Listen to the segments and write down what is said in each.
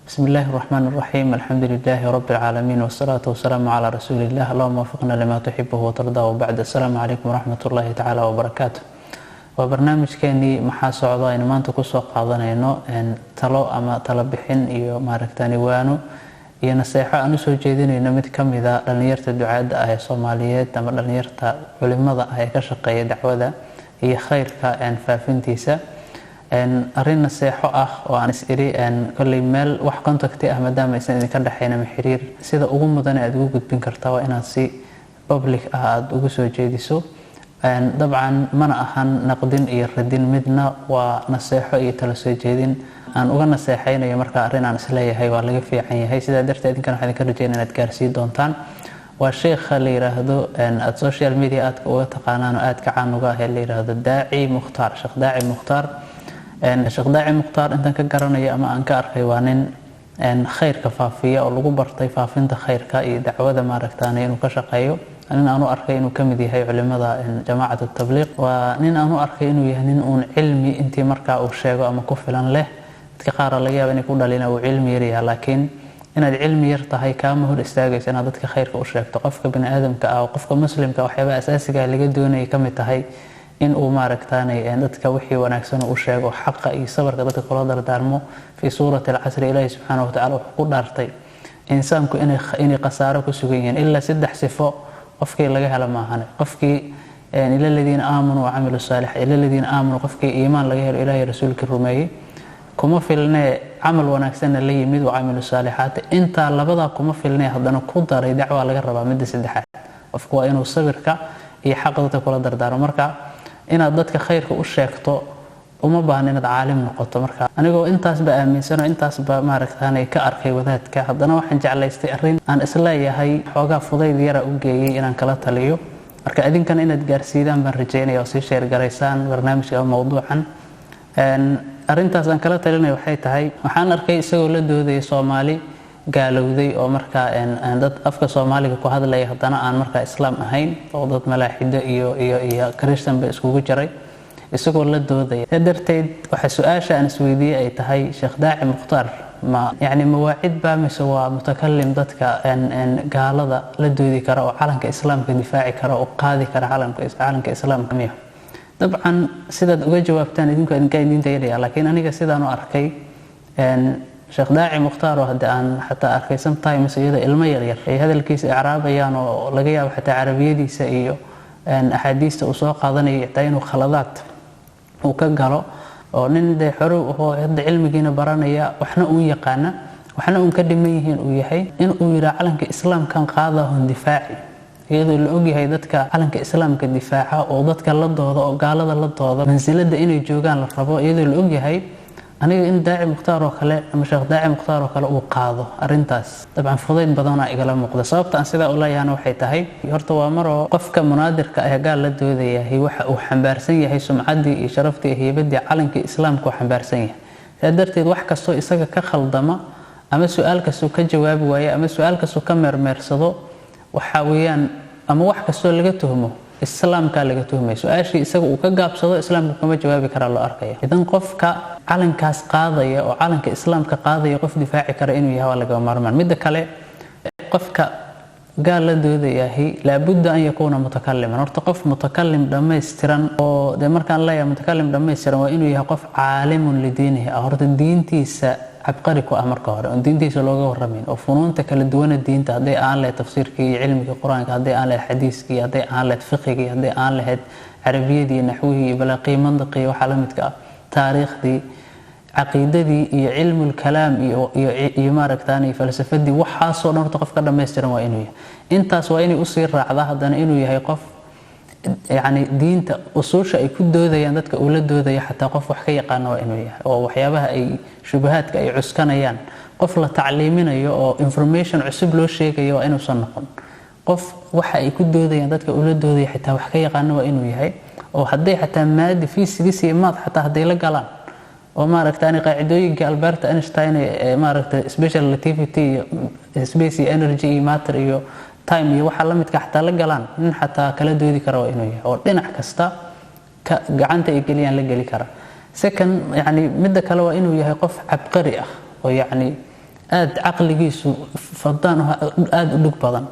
بسم الله الرحمن الرحيم. الحمد لله رب العالمين والصلاة والسلام على رسول الله. اللهم وفقنا لما تحبه وترضى. وبعد السلام عليكم ورحمة الله تعالى وبركاته. وبرنامج كاني محا سعودة إن ما أنت كسوق قاضنينو إن تلو أما تلبحين إيو ماركتاني وانو iyo naseexo aan u soo jeedinayno mid ka mid ah dhalinyarta ducaada ah ee Soomaaliyeed ama dhalinyarta culimada ah ee ka shaqeeya dacwada iyo khayrka faafintiisa arin naseexo ah oo aan isiri kulli meel wax contact ah maadaama aysan idin ka dhaxayna xiriir sida ugu mudan aad ugu gudbin kartaa waa inaad si public ah aad ugu soo jeediso dabcan mana ahan naqdin iyo radin midna waa naseexo iyo talo soo jeedin aan uga naseexaynayo marka arin aan isleeyahay waa laga fiican yahay sida darteed idinkan waxaan ka rajeynaa inaad gaarsiin doontaan waa sheekh la yiraahdo at social media aad uga taqaanaan oo aad ka caan uga ah la yiraahdo Daaci Mukhtaar Sheekh Daaci Mukhtaar Sheekh Daaci Mukhtaar intaan ka garanayo ama aan ka arkay waa nin khayrka faafiya oo lagu bartay faafinta khayrka iyo dacwada maaragtaanay inuu ka shaqeeyo nin aanu arkay inuu kamid yahay culimada jamaacada tabliiq waa nin aanu arkay inuu yahay nin uun cilmi intii marka uu sheego ama ku filan leh dadka qaar laga yaabo inay ku dhalina uu cilmi yar yahay laakiin inaad cilmi yar tahay kaama hor istaagaysa inaad dadka khayrka u sheegto qofka bini aadamka ah oo qofka muslimka waxyaaba asaasiga laga doonayo kamid tahay in uu maaragtaanay dadka wixii wanaagsan uu sheego xaqa iyo sabarka dadka kula dardaarmo fi suurati al-asr ilaahi subhanahu wa ta'ala wuxuu ku dhaartay insaanku inay qasaaro ku sugan yihiin illa saddex sifo qofkii laga helo maahan qofkii ila alladina aamanu wa amilu salih ila alladina aamanu qofkii iimaan laga helo ilaahi rasuulka rumeeyay kuma filnee amal wanaagsan la yimid wa amilu salihat inta labada kuma filnee hadana ku daray dacwa laga rabaa mid saddexaad qofku waa inuu sabirka iyo xaqda kula dardaarmo marka inaad dadka khayrka u sheegto uma baahan inaad caalim noqoto marka anigoo intaas ba aaminsan oo intaas ba maaragtaanay ka arkay wadaadka hadana waxaan jeclaystay arin aan isleeyahay xoogaa fudayd yara u geeyay inaan kala taliyo marka idinkan inaad gaarsiidaan baan rajeynayaa oo si share gareysaan barnaamijka mawduucan arintaas aan kala talinayo waxay tahay waxaan arkay isagoo la doodaya Soomaali gaalowday oo marka dad afka Soomaaliga ku hadlaya hadana aan marka islaam ahayn oo dad malaaxido iyo Christian ba iskugu jiray isagoo la doodaya darteed waxa su'aasha aan isweydiiyay ay tahay Sheekh Daaci Mukhtaar ma yani mawaacid ba mise waa mutakallim dadka gaalada la doodi kara oo calanka islaamka difaaci kara oo qaadi kara calanka islaamka miya dabcan sidaad uga jawaabtaan idinka yeelaya laakiin aniga sidaan u arkay Sheekh Daaci Mukhtaar oo hadda aan xataa arkay sometimes iyada ilmo yar ay hadalkiisa icraabayaan oo laga yaabo xataa carabiyadiisa iyo ahadiista uu soo qaadanayo xitaa inuu khaladaad uu ka galo oo nin de xorow oo hadda cilmigiina baranaya waxna uu yaqaana waxna uu ka dhiman yihiin uu yahay in uu yiraahdo calanka islaamkan qaadaho difaaci iyadoo la ogyahay dadka calanka islaamka difaaca oo dadka la dooda oo gaalada la dooda mansilada inay joogaan la rabo iyadoo la ogyahay aniga in Daaci Mukhtaar oo kale ama Sheekh Daaci Mukhtaar oo kale uu qaado arintaas dabcan fudayd badan ay igala muuqda sababta aan sida u leeyahay waxay tahay horta waa maro qofka munaadirka ah gaal la doodayahay waxa uu xambaarsan yahay sumcadii iyo sharaftii iyo heybadii calanka islaamka uu xambaarsan yahay darteed wax kasto isaga ka khaldama ama su'aal kasto ka jawaabi waayo ama su'aal kasto ka meersado waxa weeyaan ama wax kasto laga tuhmo islaamka laga tuhmay su'aashii isaga uu ka gaabsado islaamka kama jawaabi kara loo arkaya idan qofka calankaas qaadaya oo calanka islaamka qaadaya qof difaaci kara inuu yahay laga maarmaan mid kale qofka gaal la doodayahay la budda an yakuna mutakalliman horta qof mutakallim dhameystiran oo de markaan leeyahay mutakallim dhameystiran waa inuu yahay qof caalimun lidiinihi horta diintiisa abqari ku amarka hore oo diintiisa looga warramay oo funuunta kala duwan diinta haday aan leeyahay tafsiirka iyo cilmiga quraanka haday aan leeyahay xadiiska haday aan leeyahay fiqiga haday aan leeyahay carabiyada nahwiga iyo balaaqi mantiqi waxa la midka taariikhdii aqeedadii iyo cilmul kalaam iyo maaragtaanay falsafadii waxa soo dhan qofka dhameystiran waa inuu yahay intaas waa inuu sii raacda hadana inuu yahay qof يعني diinta usuusha ay ku doodayaan dadka uu la doodayo xataa qof wax ka yaqaan waa inuu yahay oo waxyaabaha ay shubahaadka ay cuskanayaan qof la tacliiminayo oo information cusub loo sheegayo waa inuu san noqon qof waxa ay ku doodayaan dadka uu la doodayo xataa wax ka yaqaan waa inuu yahay oo haday xataa maadi physics iyo math xataa haday la galaan oo maaragtaanay qaacidooyinka Albert Einstein ee maaragtay special relativity space energy matter iyo time iyo waxa la midka xataa la galaan in xataa kala doodi karo inuu yahay oo dhinac kasta ka gacanta ay galiyaan la gali kara second yani mid kale waa inuu yahay qof abqari ah oo yani aad caqligiisu fadaan aad u dhug badan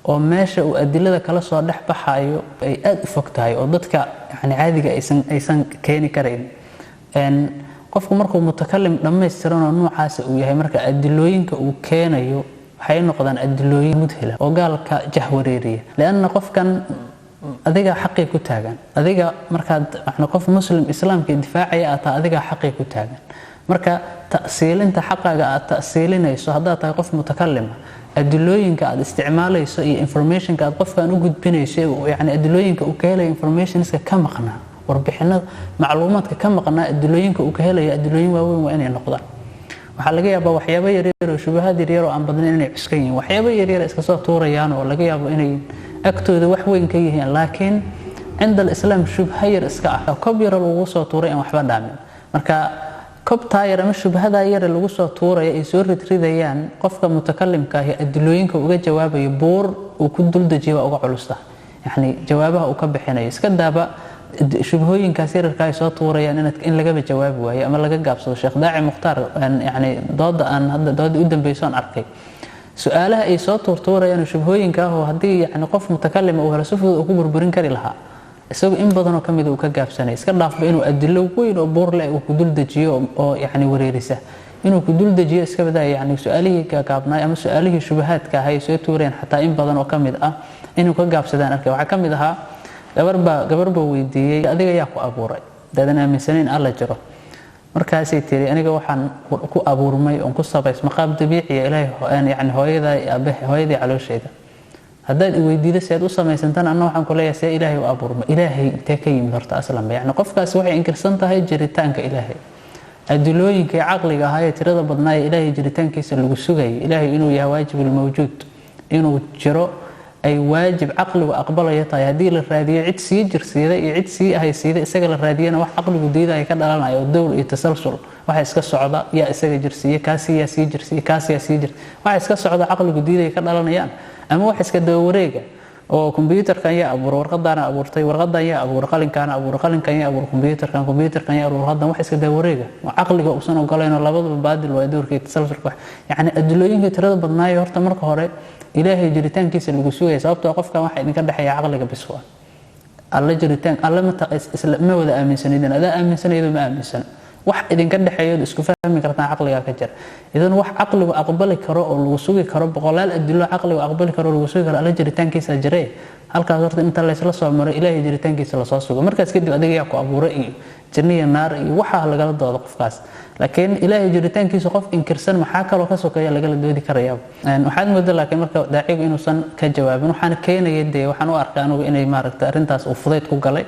oo meesha uu adilada kala soo dhex baxayo ay aad u fogtahay oo dadka yani caadiga aysan keeni karayn qofku markuu mutakallim dhammaystiran oo noocaas uu yahay marka adilooyinka uu keenayo waxay noqdaan adilooyin mudhila oo gaalka jahwareeriya laana qofkan adiga xaqi ku taagan adiga markaad qof muslim islaamka difaacaya ata adiga xaqi ku taagan marka ta'siilinta xaqaaga aad ta'siilinayso hadaa tahay qof mutakallim adilooyinka aad isticmaalayso iyo informationka aad qofkan u gudbinayso yani adilooyinka uu ka helay informationska ka maqnaa warbixinada macluumaadka ka maqnaa adilooyinka uu ka helay adilooyin waaweyn waa inay noqdaan waxa laga yaabaa waxyaabo yaryar oo shubahaad yaryar oo aan badnayn inay cuskan yihiin waxyaabo yaryar iska soo tuurayaan oo laga yaabo inay agtooda wax weyn ka yihiin laakiin cinda al-islaam shubha yar iska ah kob yar lagu soo tuuray aan waxba dhaamin marka kobta yar ama shubhada yar lagu soo tuuray ay soo ridridayaan qofka mutakallimka ah adilooyinka uga jawaabayo buur uu ku dul dajiyo uga culusta yani jawaabaha uu ka bixinayo iska daaba shubhooyinkaas yararka ay soo tuurayaan in laga jawaabi waayo ama laga gaabsado Sheekh Daaci Mukhtaar yani dooda aan hadda dooda u dambaysan arkay su'aalaha ay soo tuurayaan shubhooyinka oo hadii yani qof mutakallim oo hela sufud uu ku burburin kari lahaa isagoo in badan oo kamid uu ka gaabsanay iska dhaafba inuu adilo weyn oo buur leh uu ku dul dajiyo oo yani wareerisa inuu ku dul dajiyo iska badaa yani su'aalihii ka gaabnaa ama su'aalihii shubahaadka ah ay soo tuureen xataa in badan oo kamid ah inuu ka gaabsadaan arkay waxa kamid ahaa gabarba weydiiyay adiga yaa ku abuuray dadan aaminsaneen alla jiro markaasay tiri aniga waxaan ku abuurmay oo ku sabays maqaab dabiici ilaahay yani hooyadii caloosheeda haddaad weydiido seed u samaysantan anna waxaan ku leeyahay see ilaahay u abuurmay ilaahay intee ka yimid horta aslan yani qofkaas waxay inkirsan tahay jiritaanka ilaahay adilooyinka caqliga ah ee tirada badnaa ee ilaahay jiritaankiisa lagu sugay ilaahay inuu yahay waajibul mawjuud inuu jiro ay waajib caqligu aqbalayo tahay hadii la raadiyo cid sii jirsiida iyo cid sii ahaysiida isaga la raadiyana wax caqligu diiday ka dhalanayo dowl iyo tasalsul waxa iska socda yaa isaga jirsiya kaasi yaa sii jirsiya kaasi yaa sii jir waxa iska socda caqligu diiday ka dhalanayaan ama wax iska daba wareega oo computerkan yaa abuur warqadan abuurtay warqadan yaa abuur qalinkan yaa abuur computerkan yaa abuur warqadan wax iska daba wareega caqliga uu san ogolayno labadaba baadil waa doorkii tasalsulka yani adilooyinka tirada badnaayo horta marka hore ilaahay jiritaankiisa lagu sugay sababtoo qofkan waxa idinka dhaxeeya caqliga biswa alla jiritaan alla ma wada aaminsanidin adaa aaminsanaydo ma aaminsan wax idinka dhaxeeyo isku fahmi kartaan caqliga ka jira idan wax caqligu aqbali karo oo lagu sugi karo boqolaal adilo caqligu aqbali karo lagu sugi karo alla jiritaankiisa jiray halkaas horta inta la isla soo maray ilaahay jiritaankiisa la soo sugo markaas kadib adiga yaa ku abuuray iyo janniya naar iyo waxa laga doodo qofkaas laakiin ilaahay jiritaankiisa qof inkirsan maxaa kale ka sokeeya laga doodi karayaa waxaad moodaa laakiin marka daacigu inuusan ka jawaabin waxaan keenayay waxaan u arkaa anigu inay maaragtay arintaas uu fudayd ku galay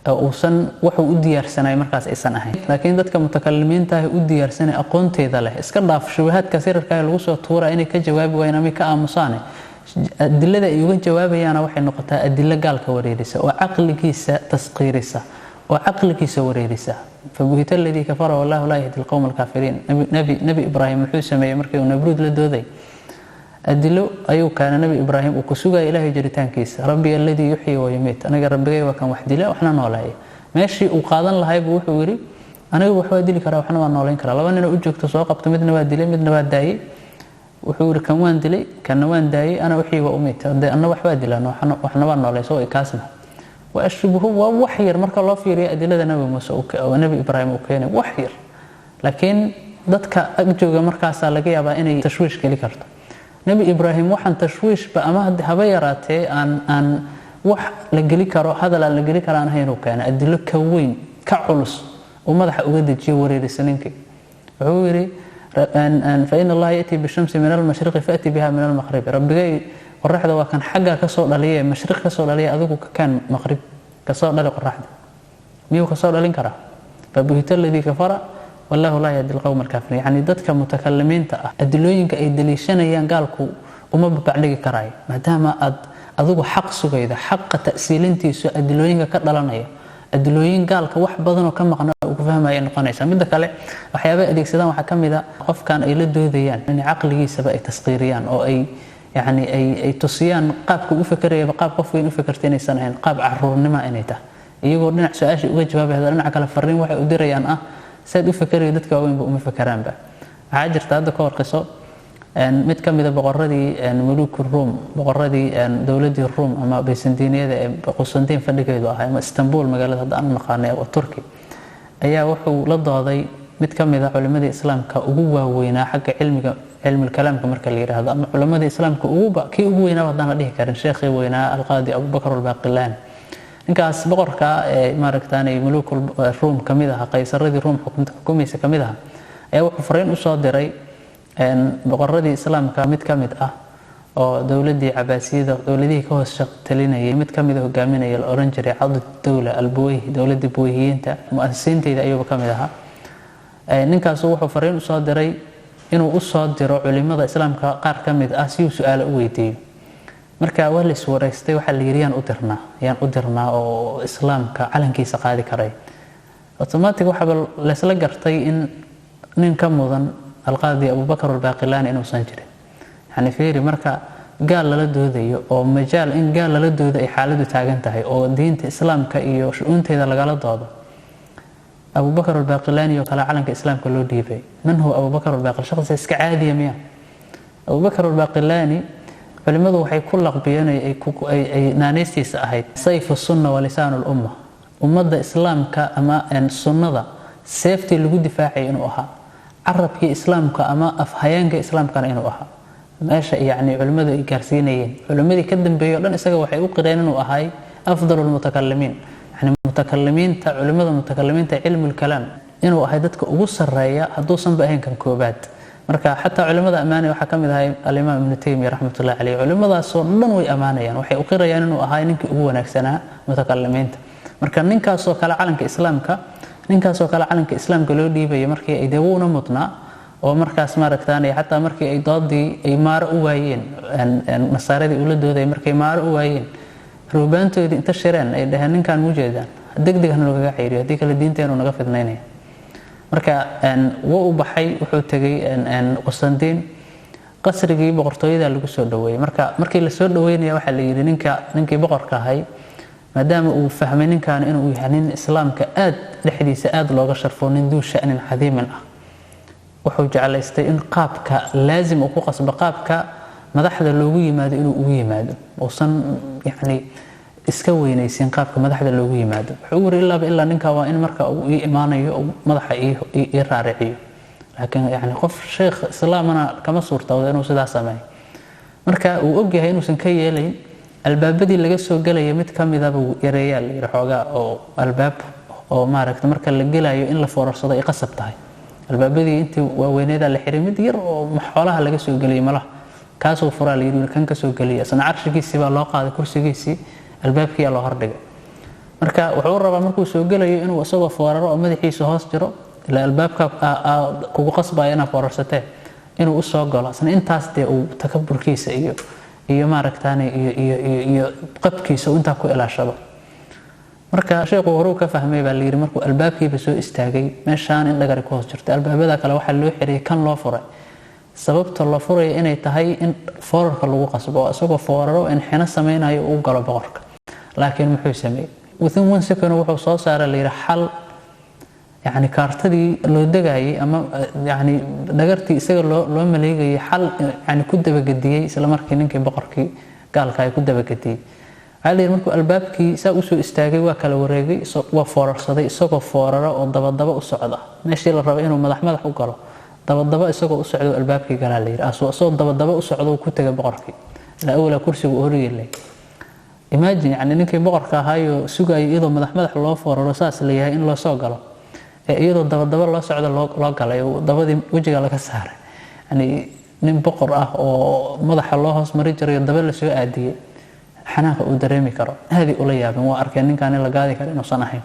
uusan wuxuu u diyaarsanay markaas aysan ahayn laakiin dadka mutakallimiinta ah u diyaarsanay aqoonteeda leh iska dhaaf shubahaadka sirarka lagu soo tuura inay ka jawaabi waayaan ama ka aamusaan adilada ay uga jawaabayaan waxay noqotaa adilla gaalka wareerisa oo caqligiisa tasqiirisa oo caqligiisa wareerisa fabuhita alladhi kafara wallahu la yahdi alqawm alkafirin nabi ibrahim wuxuu sameeyay markii uu nabruud la dooday adilo ayuu kaana nabi ibrahim uu ku sugay ilaahay jiritaankiisa rabbi alladhi yuhyi wa yumiit aniga rabbigay waa kan wax dila waxna noolaaya meeshii uu qaadan lahaay buu wuxuu yiri aniga wax waa dili karaa waxna waa nooleyn karaa laba nin oo u joogto soo qabto midna waa dilay midna waa daayay wuxuu yiri kan waan dilay kan waan daayay ana wixii waa umiit anna wax waa dilaa waxna waa nooleysoo ay kaasna وأشبه وحير مركا الله في رياء دلالة نبي موسى ونبي إبراهيم وكيني وحير لكن ضدك أجوغ مركا سالقيا بقى إني تشويش كلي كرت نبي إبراهيم وحن تشويش بقى ما هبيراتي أن وح لقلي كرو هذا لا لقلي كرو أنا هينو كان أدلك كوين كعلص وماذا حقود جيوري لسنينك عوري أن فإن الله يأتي بالشمس من المشرق فأتي بها من المغرب ربي جاي qorraxda waa kan xagga ka soo dhaliyay mashriq ka soo dhaliyay adigu ka kan maghrib ka soo dhalay qorraxda miyuu ka soo dhalin karaa fabuhita alladhi kafara wallahu la yahdi alqawm alkafirin yani dadka mutakallimiinta ah adilooyinka ay daliishanayaan gaalku uma babacdhigi karaay maadaama adigu xaq sugayda xaq ta'siilintiisu adilooyinka ka dhalanaya adilooyin gaalka wax badan oo ka maqnaa uu ku fahmaya noqonaysa mid kale waxyaabo adeegsadaan waxa kamid ah qofkan ay la doodayaan in aqligiisa ay tasqiiriyaan oo ay يعني أي تصيان قاب كوفكرية بقاب قفين وفكرتين سنين قاب عرورنما إنيته يقول نع سؤال وجواب هذا نع كلا فرين واحد ودريان ساد وفكرية دتك وين بقوم فكران به jirta hadda ka warqiso mid ka mid ah boqoradii muluku Room boqoradii dawladii Room ama Byzantiiniyada ee Qusntiin fadhigeedu ahaa ama Istanbul magaalada hadda aan naqaanay oo Turki ayaa wuxuu la dooday mid ka mid ah culimada islaamka ugu waaweynaa xagga cilmiga kalaamka marka la yiraahdo ama culimada islaamka kii ugu weynaa wadaan la dhihi karin sheekhi weynaa Al-Qaadi Abu Bakr al-Baqillani ninkaas boqorka ee maaragtaanay muluku Room kamid ah qaysaradii Room xukumaysa kamid ah ayaa wuxuu fariin u soo diray boqoradii islaamka mid ka mid ah oo dawladii Cabaasiyada dawladii ka hoos talinayay mid ka mid ah hogaaminaya la oran jiray Cabd Dawla al-Buwayhi dawladii buwayhiinta mu'assisiinteeda ayuu ka mid ahaa ninkaas wuxuu fariin u soo diray inuu u soo diro culimada islaamka qaar ka mid ah si uu su'aalo u weydiiyo marka waa la iswareystay waxa la yiriyaan u dirnaa oo islaamka calankiisa qaadi karay automatic waxa la isla gartay in nin ka mudan Al-Qaadi Abu Bakr al-Baqillani inuu san jirin yani fiiri marka gaal lala doodayo oo majaal in gaal lala doodo ay xaaladu taagan tahay oo diinta islaamka iyo shu'uunteeda lagala doodo Abu Bakr al-Baqillani oo kala calanka islaamka loo dhiibay man huwa Abu Bakr al-Baqillani shakhsi iska caadi miya Abu Bakr al-Baqillani culimadu waxay ku laqbiyeen ay naanaystiisa ahayd sayfu sunna wa lisaanul umma ummadda islaamka ama sunnada seeftii lagu difaacay inuu ahaa arabkii islaamka ama afhayaanka islaamkana inuu ahaa meesha yani culimadu ay gaarsiinayeen culimadii ka dambeeyay oo dhan isaga waxay u qireen inuu ahay afdalul mutakallimiin yani mutakallimiinta culimada mutakallimiinta cilmul kalaam inuu ahay dadka ugu sareeya haduusan ba ahayn kan koobaad marka xataa culimada amaanay waxa kamid ahay al-Imam Ibn Taymiyyah rahmatullahi alayhi culimadaas oo dhan way amaanayaan waxay u qirayaan inuu ahay ninkii ugu wanaagsanaa mutakallimiinta marka ninkaas oo kala calanka islaamka loo dhiibay markii ay dawona mudnaa oo markaas maaragtaanay xataa markii ay doodii ay maaro u waayeen nasaaradii ula dooday markay maaro u waayeen ruubaantoodii inta shireen ay dhahaan ninkan muujeedaan degdegna looga xiriyo hadii kala diinteenu naga fidnaynay marka wuu baxay wuxuu tagay Qusntiin qasrigii boqortooyada lagu soo dhaweeyay markii la soo dhaweynaya waxa la yiri ninkii boqorka ahay maadaama uu fahmay ninkan inuu yahay nin islaamka aad dhexdiisa aad looga sharfo nin duu sha'nin cadiiman ah wuxuu jecelaystay in qaabka laazim uu ku qasbo qaabka madaxda loogu yimaado inuu ugu yimaado oosan yani iska weynaysin qaabka madaxda loogu yimaado wuxuu yiri ilaa ninka waa in marka uu iimaanayo madaxa ii raariciyo laakiin yani qof sheekh islaamana kama suurtoodo inuu sidaas sameeyo marka uu ogyahay inuusan ka yeelayn albaabadii laga soo galay mid kamid ah uu yareeyay la xooga oo albaab oo maaragtay marka la galayo in la foorarsado ay qasab tahay albaabadii intii waaweynada la xiray mid yar oo xoolaha laga soo galay malaha kaas oo furaa la yiri kan ka soo galay asna carshigiisa baa loo qaaday kursigiisa albaabkii loo hordhigay marka wuxuu rabaa markuu soo galayo inuu asagoo fooraro oo madaxiisa hoos jiro ila albaabka kugu qasbayana foorarsatay inuu u soo galo asna intaas uu takabburkiisa iyo maaragtaanay iyo qabkiisa inta ku ilaashado marka sheekhu hore ka fahmay baa la yiri markuu albaabkiiba soo istaagay meeshaan in dhagari ku hoos jirto albaabada kale waxa loo xiriyay kan loo furay sababta loo furay inay tahay in foorarka lagu qasbo asagoo fooraro in xina sameeynayo uu galo boqorka laakiin muxuu sameeyay within 1 second wuxuu soo saaray la yiri xal يعني كارتدي لو دغاي اما يعني dhagartii isaga loo maleegay xal yani ku dabagediyay isla markii ninkii boqorkii gaalka ay ku dabagediyay علي markuu albaabkii saa u soo istaagay waa kala wareegay waa foorarsaday isagoo fooraro oo dabadaba u socda meeshii la rabay inuu madax u galo dabadaba isagoo u socdo albaabkii galaa la yiri asoo dabadaba u socdo ku tagay boqorkii la awla kursiga u horiyay imagine yani ninkii boqorka ahaayo sugay iyadoo madax loo fooraro saas leeyahay in loo soo galo iyadoo dabadaba loo socdo loo galay dabadii wajiga laga saaray yani nin boqor ah oo madaxa loo hoos mari jiray daba la soo aadiyay xanaanka uu dareemi karo hadi ula yaabin waa arkay ninkan la gaadi karo inuu san ahayn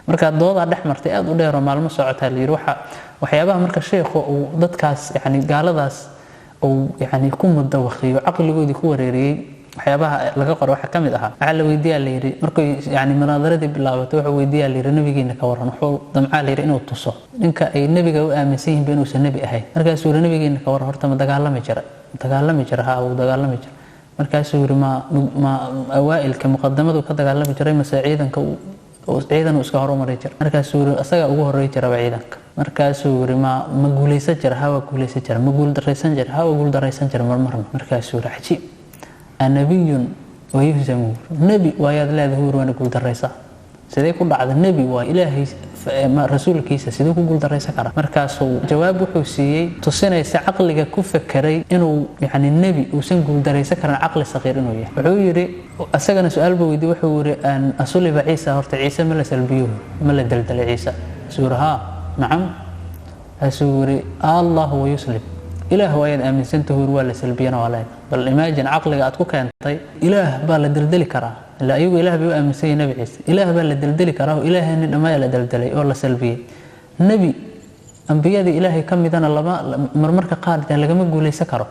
marka dooda dhex martay aad u dheer oo maalmo socota la yiri waxyaabaha marka sheekhu uu dadkaas yani gaaladaas oo yani ku muddo waxiyo aqligoodii ku wareeriyay waxyaabaha laga qoro waxa kamid aha waxa la weydiiyay la yiri markuu yani munaadarada bilaabatay waxa weydiiyay la yiri nabigeena ka waran wuxuu damca la yiri inuu tuso ninka ay nabiga u aaminsan yihiin inuu san nabi ahay markaas uu nabigeena ka waran horta ma dagaalami jira ha uu dagaalami jira markaas uu yiri ma awaailka muqaddamadu ka dagaalami jiray ma ciidanka oo ciidan iska horumari jira markaas uu yiri asaga ugu horeeyay jira ciidanka markaasuu yiri ma guuleysan jira hawa guuleysan jira ma guul dareysan jira hawa guul dareysan jira marmarna markaasuu yiri cajiib annabiyun wa yuhzamu nabi waayad leedahay warwana guul dareysa sidee ku dhacda nabi waa ilaahay rasuulkiisa sidoo ku guul dareysan kara markaasuu jawaab wuxuu siiyay tusinaysa aqliga ku fakiray inuu yaani nabi uu san guul dareysan karan aqli saqiir inuu yahay wuxuu yiri asagana su'aal buu weydiiyay wuxuu yiri an asuliba ciisa horta ciisa ma la salbiyo ma la daldalay ciisa suuraha nacam asuri allah wa yuslim ilaah waa yad aaminsantahu waa la salbiyana walaal bal imagine aqliga aad ku keentay ilaah baa la daldali karaa لا أيوة إله بيو أمسي نبي عيسى إله بل دلدلي كراه إله إن ما يلا دلدلي ولا سلبي نبي أنبياء دي إلهي كم إذا الله ما مرمرك قارد يعني لقى ما يقول لي سكره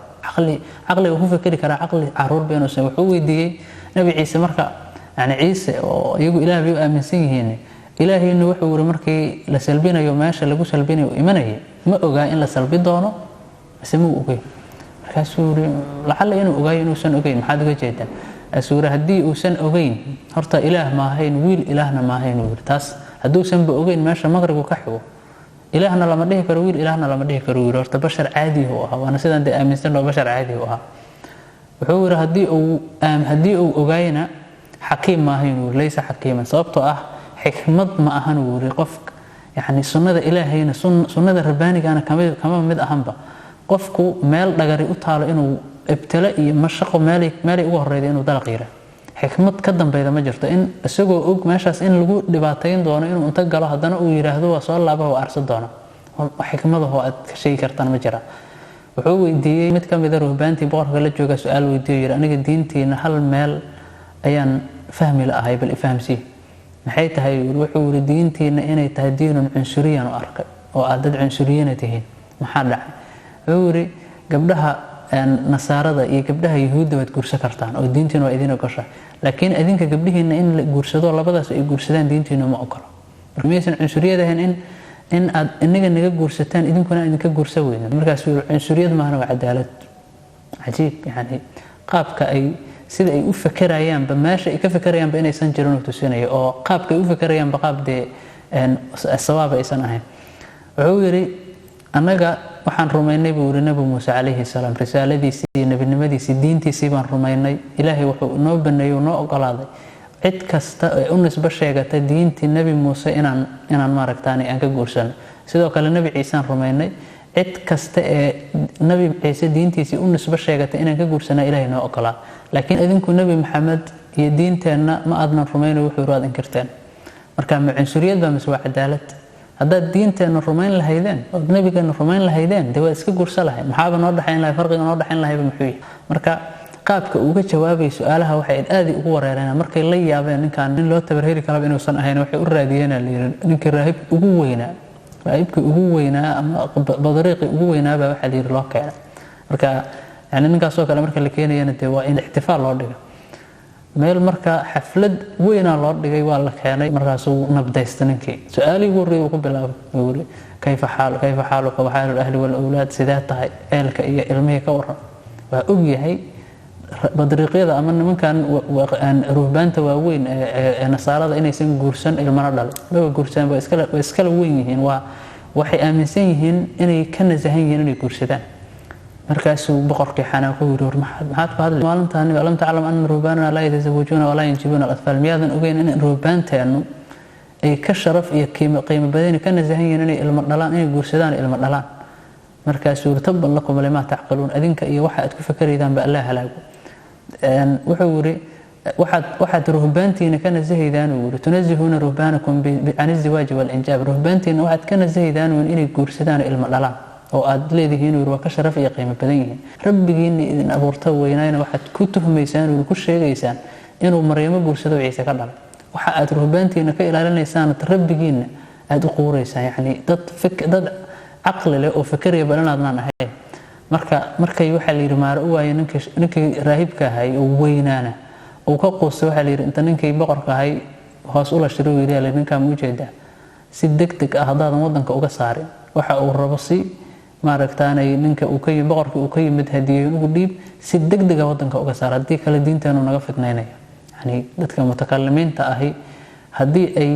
عقلي وهو فكري كرا عقلي عرور بينه وحوي دي نبي عيسى مركا يعني عيسى يقول إله بيو أمسي هنا إلهي إنه وحور مركي لسلبينا يوم ماشى لقوا سلبينا وإيمانه ما أوجا إلا سلبي دونه اسمه أوجي كسوري لعل إنه أوجا إنه سن أوجي ما حد جيدا أسورة هدي وسن أوجين هرتا إله ما هين ويل إلهنا ما هين ورتاس هدو سن بأوجين ماشى مغرب وكحو إلهنا لما ده كرويل إلهنا لما ده كرويل هرتا بشر عادي هو وأنا سيدا دي آمن سنة بشر عادي هو وحور هدي أوجينا حكيم ما هين ليس حكيما صابته حكمة ما أهنور قفك يعني سنة إلهينا سنة رباني كان كمان مد أهمبا قفكو مال دغري أطال إنه ابتلاء مشقه مالي ugu horeeyay inuu dalaq yira xikmad ka dambeeyda ma jirto in isagoo og meeshaas in lagu dhibaateyn doono inuu inta galo hadana uu yiraahdo waa soo laabo oo arsa doono xikmadaha aad ka sheegi kartaan ma jira wuxuu weydiiyay mid kamid ah ruhbaantii boqorka la jooga su'aal weydiiyay aniga diinteena hal meel ayaan fahmi laahay bal ifahamsi maxay tahay wuxuu yiri diinteena inay tahay diinun cunsuriyan oo arkay oo aad dad cunsuriyan tihiin maxaa dhacay wuxuu yiri gabdhaha nasaarada iyo gabdhaha yahuudda wad guursan kartaan oo diinteena waa idin ogosha laakiin adinka gabdhihiina in la guursado labadaas ay guursadaan diinteena ma ogolo markaysan cunsuriyadahan in aad inaga naga guursataan idinkuna idinka guursan weeyna markaas cunsuriyad ma aha cadaalad cajiib yani qaabka ay sida ay u fakarayaan ba meesha ay ka fakarayaan ba inaysan jirin oo tusinayo oo qaabka ay u fakarayaan ba qaab de sabab aysan ahayn wuxuu yiri anaga waxaan rumaynay buu yiri nabi Muuse calayhi salaam risaaladiisii iyo nabinimadiisii diintiisii baan rumaynay ilaahay wuxuu noo baneeyay noo ogolaaday cid kasta oo u nisba sheegata diintii nabi Muuse inaan maaragtaani aan ka guursan sidoo kale nabi Ciise aan rumaynay cid kasta ee nabi Ciise diintiisii u nisba sheegata inaan ka guursana ilaahay noo ogolaa laakiin idinku nabi Maxamed iyo diinteena ma aadna rumaynay wuxuu raad inkirteen marka ma cunsuriyad ba mise waa cadaalad haddaad diinteena rumayn lahaydeen oo nabigeena rumayn lahaydeen dee waa iska guursan lahayd maxaaba noo dhaxayn lahayd farqiga noo dhaxayn lahayd muxuu yahay marka qaabka uu ka jawaabay su'aalaha waxay aad ugu wareereen markay la yaabeen ninkan in loo tabarheri karo inuusan ahayn waxay u raadiyeen ninkii raahib ugu weynaa ama badariiqi ugu weynaa baa waxa la yiri loo keenay marka yani ninkaas oo kale marka la keenayna dee waa in ihtifaal loo dhigo meel marka xaflad weyn loo dhigay waa la keenay markaas uu nabdaystay ninkii su'aalihi ugu horeeyay ku bilaabay wuu kayfa xaaluka wa xaalul ahli wal awlaad sidaatahay eelka iyo ilmihi ka waran waa og yahay badriiqyada ama nimankan ruhbaanta waaweyn ee nasaarada inaysan guursan ilmana dhalo ma guursan ba iskala weyn yihiin waa waxay aaminsan yihiin inay ka nasahan yihiin inay guursadaan markaasuu boqorkii xanaaqo yiri maxaad ku hadlay maalintan alam taclam anna ruhbaana la yatazawajuna wa la yanjibuna al-atfal miyadan ogeyn in ruhbaanteenu ay ka sharaf iyo qiimo badan ka nasahan yihiin inay ilmo dhalaan inay guursadaan ilmo dhalaan markaasuu tabban lakum lama taqaluun adinka iyo waxa aad ku fakaraydaan ba Allah halaago wuxuu yiri waxaad ruhbaantiina ka nasahaydaan uu yiri tunazihuna ruhbaanakum an az-zawaj wal injab ruhbaantiina waxaad ka nasahaydaan inay guursadaan ilmo dhalaan oo aad leedihiin uu ka sharaf iyo qiimo badan yihiin rabbigiina idin abuurta weynayna waxaad ku tuhmaysaan oo ku sheegaysaan inuu Maryamo guursado Ciise ka dhalay waxa aad ruhbaantiina ka ilaalinaysaan rabbigiina aad u quureysaan yani dad aqli leh oo fikriya balanaadna ahay markay waxa la yiri maar u waayay ninkii raahibka ahay oo weynaana oo ka qoosay waxa la yiri inta ninkii boqorka ahay hoos u la shiro wiilay ninka muujeeda si degdeg ah hadaan wadanka uga saarin waxa uu rabo si maaragtaanay ninka uu ka yimid boqorka uu ka yimid hadiyo ugu dhiib si degdeg ah wadanka uga saar hadii kala diinteenu naga fidnaynayo yani dadka mutakallimiinta ahi hadii ay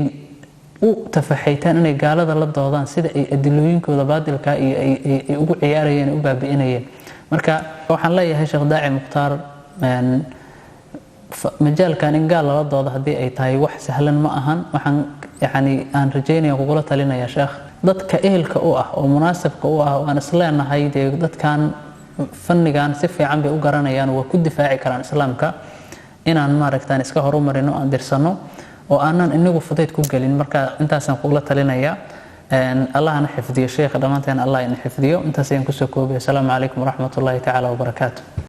u tafaxaytaan inay gaalada la doodaan sida ay adilooyinkooda baadilka iyo ay ugu ciyaarayeen u baabi'inayeen marka waxaan leeyahay Sheekh Daaci Mukhtaar majaalkan in gaal la doodo hadii ay tahay wax sahlan ma ahan waxaan aan rajaynayaa kugula talinayaa sheekh dadka ehelka u ah oo munaasabka u ah waan isleenahay dadkan fannigan si fiican bay u garanayaan waa ku difaaci karaan islaamka inaan maaragtaan iska horumarino aan dirsano oo aanan inagu fudayd ku galin marka intaasan kugula talinayaa allahna xifdiyo sheekh dhamaanteen allah in xifdiyo intaas ayaan ku soo koobay assalamu alaykum wa rahmatullahi ta'ala wa barakatuh